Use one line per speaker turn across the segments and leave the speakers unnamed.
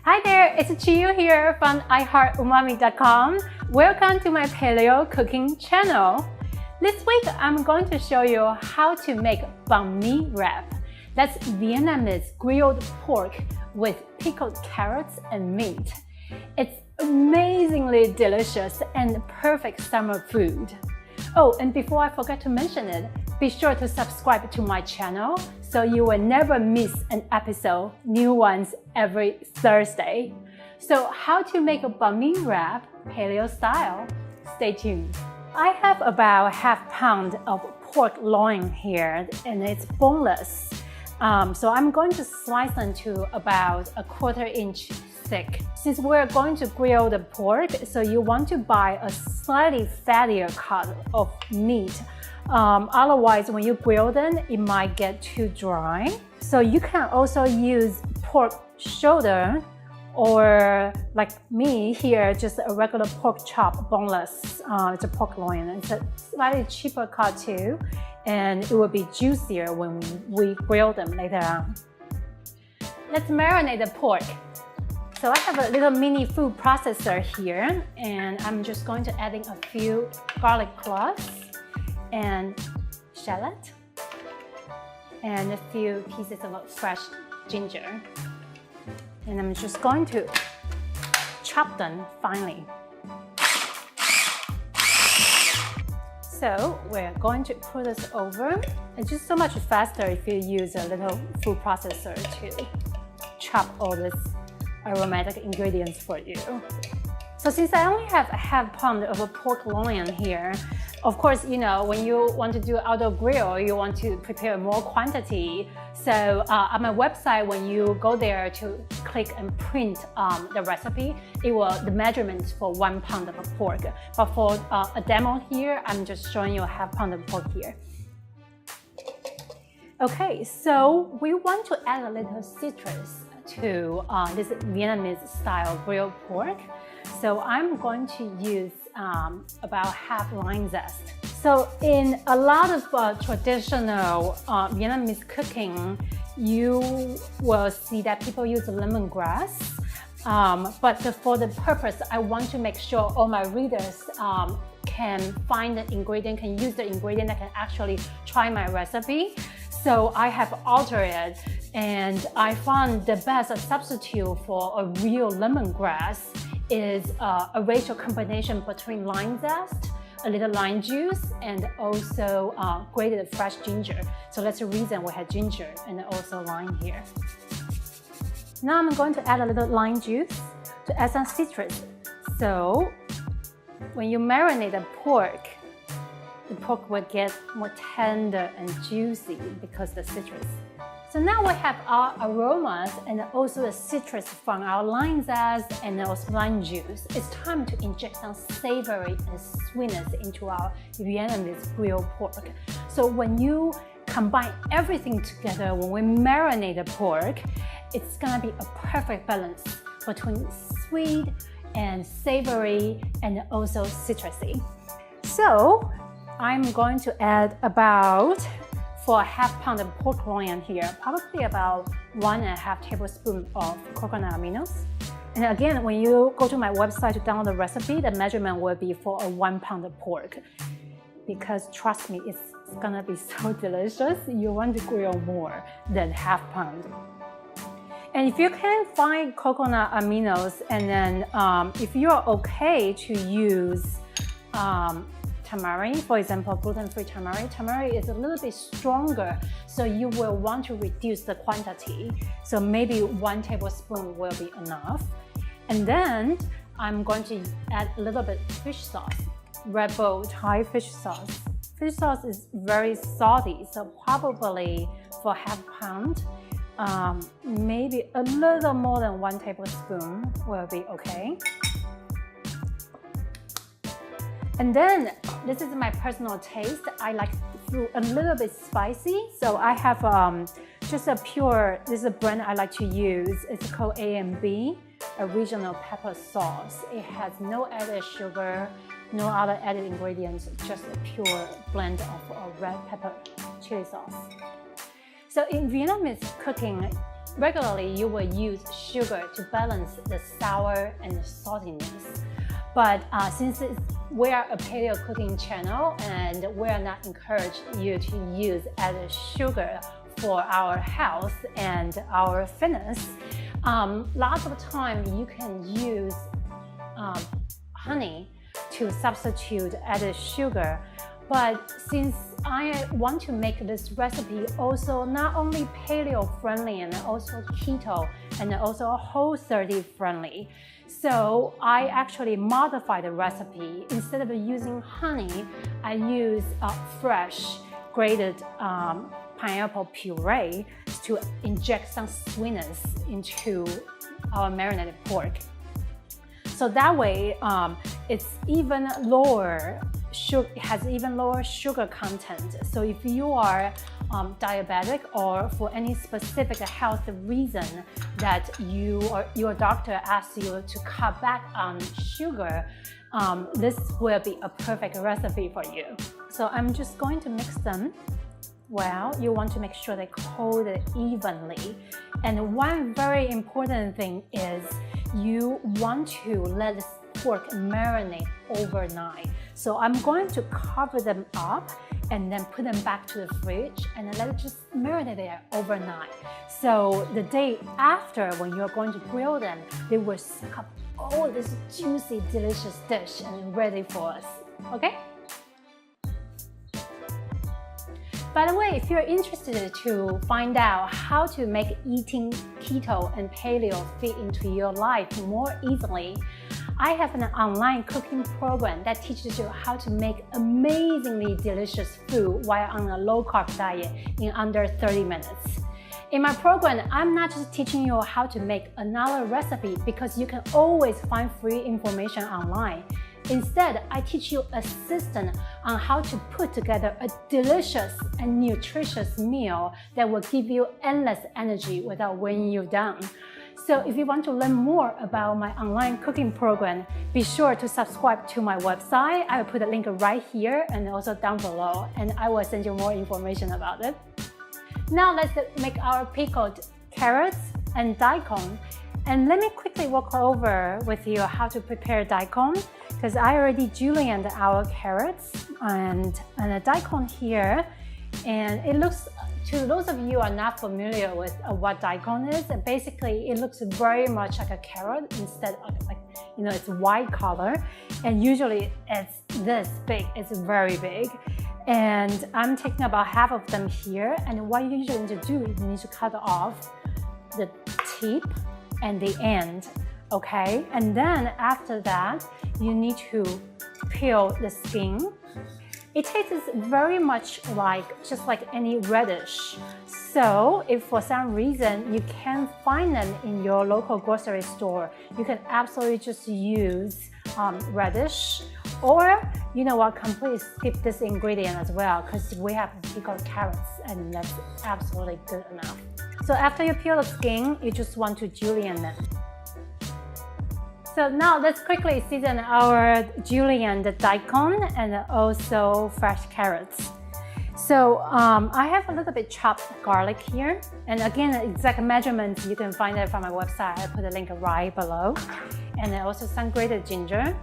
Hi there, it's Chiyu here from iHeartUmami.com. Welcome to my paleo cooking channel. This week, I'm going to show you how to make Banh-Mi wrap. That's Vietnamese grilled pork with pickled carrots and meat. It's amazingly delicious and perfect summer food. Oh, and before I forget to mention it, be sure to subscribe to my channel so you will never miss an episode, new ones every Thursday. So how to make a Banh-Mi wrap, paleo style? Stay tuned. I have about half pound of pork loin here and it's boneless. So I'm going to slice them to about a 1/4 inch thick. Since we're going to grill the pork, so you want to buy a slightly fattier cut of meat. Otherwise, when you grill them, it might get too dry. So you can also use pork shoulder or like me here, just a regular pork chop, boneless. It's a pork loin. It's a slightly cheaper cut too, and it will be juicier when we grill them later on. Let's marinate the pork. So I have a little mini food processor here, and I'm just going to add in a few garlic cloves and shallot and a few pieces of fresh ginger. And I'm just going to chop them finely. So we're going to put this over. It's just so much faster if you use a little food processor to chop all these aromatic ingredients for you. So since I only have a half pound of a pork loin here, of course, you know, when you want to do outdoor grill, you want to prepare more quantity. So on my website, when you go there to click and print the recipe, the measurements for 1 pound of pork. But for a demo here, I'm just showing you a half pound of pork here. Okay, so we want to add a little citrus to this Vietnamese style grilled pork. So I'm going to use about half lime zest. So in a lot of traditional Vietnamese cooking, you will see that people use lemongrass. But for the purpose, I want to make sure all my readers can find the ingredient, can use the ingredient that can actually try my recipe. So I have altered it, and I found the best substitute for a real lemongrass is a ratio combination between lime zest, a little lime juice, and also grated fresh ginger. So that's the reason we had ginger and also lime here. Now I'm going to add a little lime juice to add some citrus. So when you marinate the pork will get more tender and juicy because of the citrus. So now we have our aromas and also the citrus from our lime zest and also lime juice. It's time to inject some savory and sweetness into our Vietnamese grilled pork. So when you combine everything together, when we marinate the pork, it's gonna be a perfect balance between sweet and savory and also citrusy. So I'm going to add about, for a half pound of pork loin here, probably about 1.5 tablespoons of coconut aminos. And again, when you go to my website to download the recipe, the measurement will be for a 1 pound of pork. Because trust me, it's gonna be so delicious, you want to grill more than half pound. And if you can find coconut aminos, and then if you're okay to use tamari, for example, gluten-free tamari. Tamari is a little bit stronger, so you will want to reduce the quantity. So maybe 1 tablespoon will be enough. And then I'm going to add a little bit fish sauce, red bowl Thai fish sauce. Fish sauce is very salty, so probably for half pound, maybe a little more than 1 tablespoon will be okay. And then, this is my personal taste. I like food a little bit spicy. So I have just a pure, this is a brand I like to use. It's called A&B, Original Pepper Sauce. It has no added sugar, no other added ingredients, just a pure blend of red pepper chili sauce. So in Vietnamese cooking, regularly you will use sugar to balance the sour and the saltiness. But since we are a paleo cooking channel and we are not encouraged you to use added sugar for our health and our fitness, lots of time you can use honey to substitute added sugar. But since I want to make this recipe also not only paleo friendly and also keto and also Whole30 friendly, so I actually modify the recipe. Instead of using honey, I use fresh grated pineapple puree to inject some sweetness into our marinated pork. So that way, it's even lower. It has even lower sugar content. So if you are diabetic or for any specific health reason that you or your doctor asks you to cut back on sugar, this will be a perfect recipe for you. So I'm just going to mix them. Well, you want to make sure they coat it evenly. And one very important thing is you want to let this pork marinate overnight. So I'm going to cover them up and then put them back to the fridge and then let it just marinate there overnight. So the day after, when you're going to grill them, they will suck up all this juicy, delicious dish and ready for us, okay? By the way, if you're interested to find out how to make eating keto and paleo fit into your life more easily, I have an online cooking program that teaches you how to make amazingly delicious food while on a low-carb diet in under 30 minutes. In my program, I'm not just teaching you how to make another recipe because you can always find free information online. Instead, I teach you a system on how to put together a delicious and nutritious meal that will give you endless energy without weighing you down. So if you want to learn more about my online cooking program, be sure to subscribe to my website. I will put a link right here and also down below, and I will send you more information about it. Now let's make our pickled carrots and daikon. And let me quickly walk over with you how to prepare daikon, because I already julienned our carrots and a daikon here. And it looks, to those of you who are not familiar with what daikon is, basically it looks very much like a carrot instead of like, you know, it's white color. And usually it's this big, it's very big. And I'm taking about half of them here. And what you usually need to do is you need to cut off the tip and the end, okay? And then after that, you need to peel the skin. It tastes very much like, just like any radish. So if for some reason you can't find them in your local grocery store, you can absolutely just use radish, or you know what, completely skip this ingredient as well, because we have pickled carrots and that's absolutely good enough. So after you peel the skin, you just want to julienne them. So now let's quickly season our julienned daikon and also fresh carrots. So I have a little bit chopped garlic here. And again, the exact measurements, you can find it from my website. I put a link right below. And then also some grated ginger.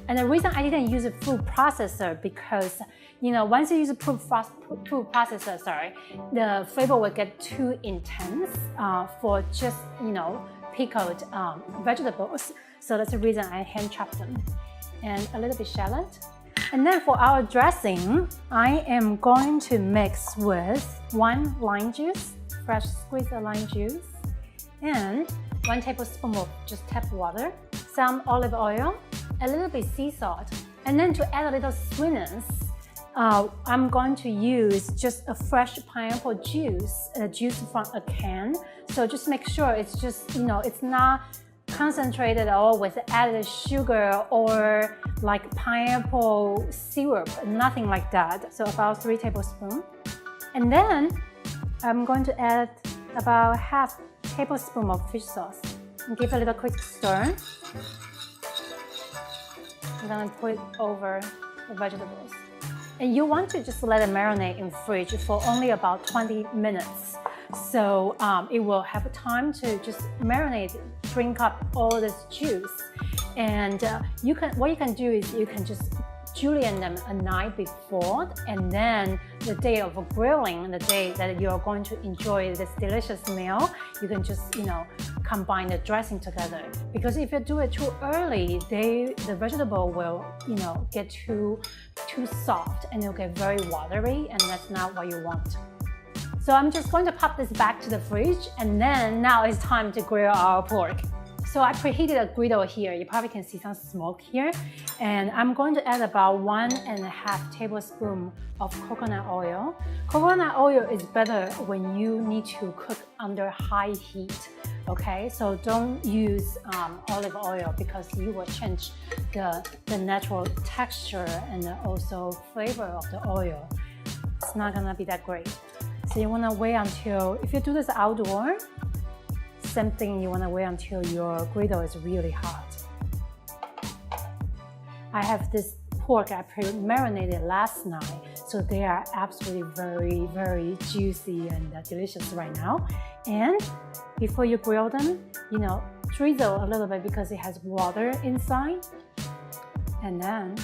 And the reason I didn't use a food processor, because you know, once you use a food processor, the flavor will get too intense for just, you know, pickled vegetables. So that's the reason I hand chopped them. And a little bit shallot. And then for our dressing, I am going to mix with 1 lime juice, fresh squeezed lime juice, and 1 tablespoon of just tap water, some olive oil, a little bit sea salt. And then to add a little sweetness, I'm going to use just a fresh pineapple juice, juice from a can. So just make sure it's just, you know, it's not concentrated at all with added sugar or like pineapple syrup, nothing like that. So about 3 tablespoons. And then I'm going to add about half tablespoon of fish sauce and give a little quick stir. And then put it over the vegetables. And you want to just let it marinate in the fridge for only about 20 minutes. So it will have time to just marinate, drink up all this juice. And what you can do is you can just julienne them a night before, and then the day of grilling, the day that you're going to enjoy this delicious meal, you can just, combine the dressing together. Because if you do it too early, the vegetable will, get too soft and it'll get very watery, and that's not what you want. So I'm just going to pop this back to the fridge, and then now it's time to grill our pork. So I preheated a griddle here. You probably can see some smoke here. And I'm going to add about 1.5 tablespoons of coconut oil. Coconut oil is better when you need to cook under high heat. Okay, so don't use olive oil because you will change the natural texture and also flavor of the oil. It's not gonna be that great. So you wanna wait until, if you do this outdoor, same thing, you want to wait until your griddle is really hot. I have this pork I marinated last night, so they are absolutely very, very juicy and delicious right now. And before you grill them, drizzle a little bit because it has water inside. And then,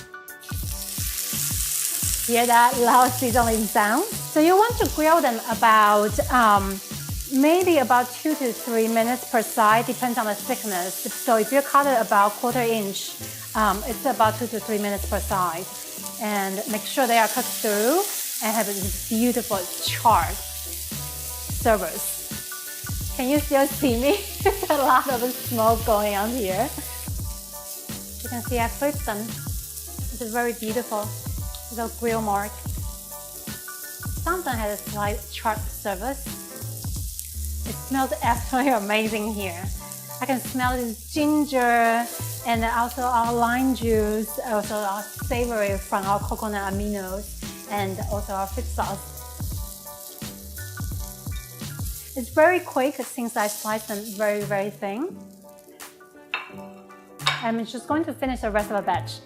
hear that loud sizzling sound? So you want to grill them about maybe about 2 to 3 minutes per side, depends on the thickness. So if you cut it about 1/4 inch, it's about 2 to 3 minutes per side. And make sure they are cooked through and have this beautiful charred surface. Can you still see me? There's a lot of smoke going on here. You can see I flipped them. It's very beautiful little grill mark. Some of them has a slight charred surface. It smells absolutely amazing here. I can smell this ginger and also our lime juice, also our savory from our coconut aminos, and also our fish sauce. It's very quick since I sliced them very, very thin. I'm just going to finish the rest of the batch.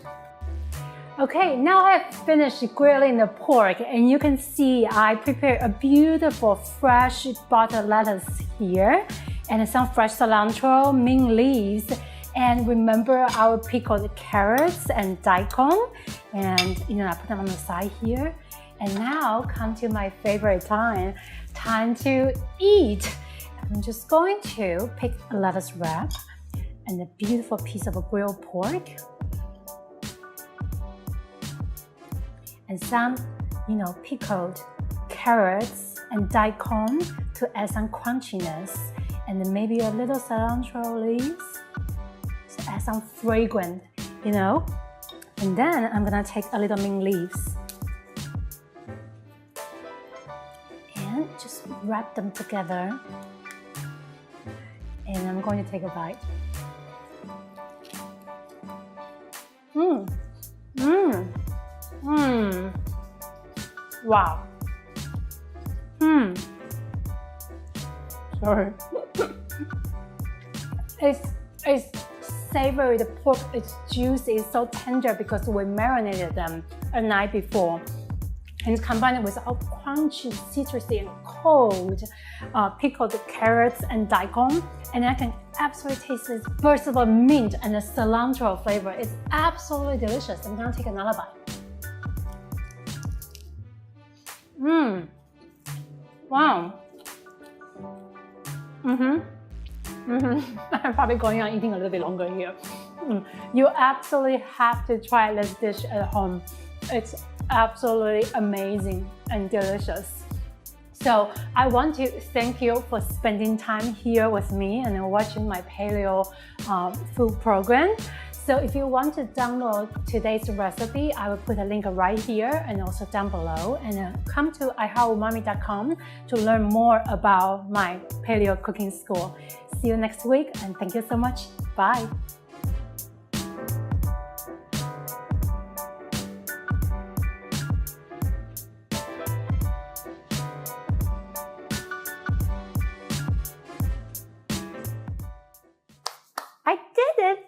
Okay, now I've finished grilling the pork, and you can see I prepared a beautiful fresh butter lettuce here and some fresh cilantro, mint leaves, and remember our pickled carrots and daikon, and I put them on the side here. And now come to my favorite time to eat. I'm just going to pick a lettuce wrap and a beautiful piece of grilled pork. And some, pickled carrots and daikon to add some crunchiness, and then maybe a little cilantro leaves to add some fragrance, And then I'm gonna take a little mint leaves and just wrap them together. And I'm going to take a bite. Wow. Sorry. It's savory. The pork is juicy. It's so tender because we marinated them a night before. And it's combined with our crunchy, citrusy, and cold pickled carrots and daikon. And I can absolutely taste this burst of mint and the cilantro flavor. It's absolutely delicious. I'm gonna take another bite. Wow. I'm probably going on eating a little bit longer here. You absolutely have to try this dish at home. It's absolutely amazing and delicious. So I want to thank you for spending time here with me and watching my paleo food program. So if you want to download today's recipe, I will put a link right here and also down below. And come to iHeartUmami.com to learn more about my paleo cooking school. See you next week, and thank you so much. Bye. I did it!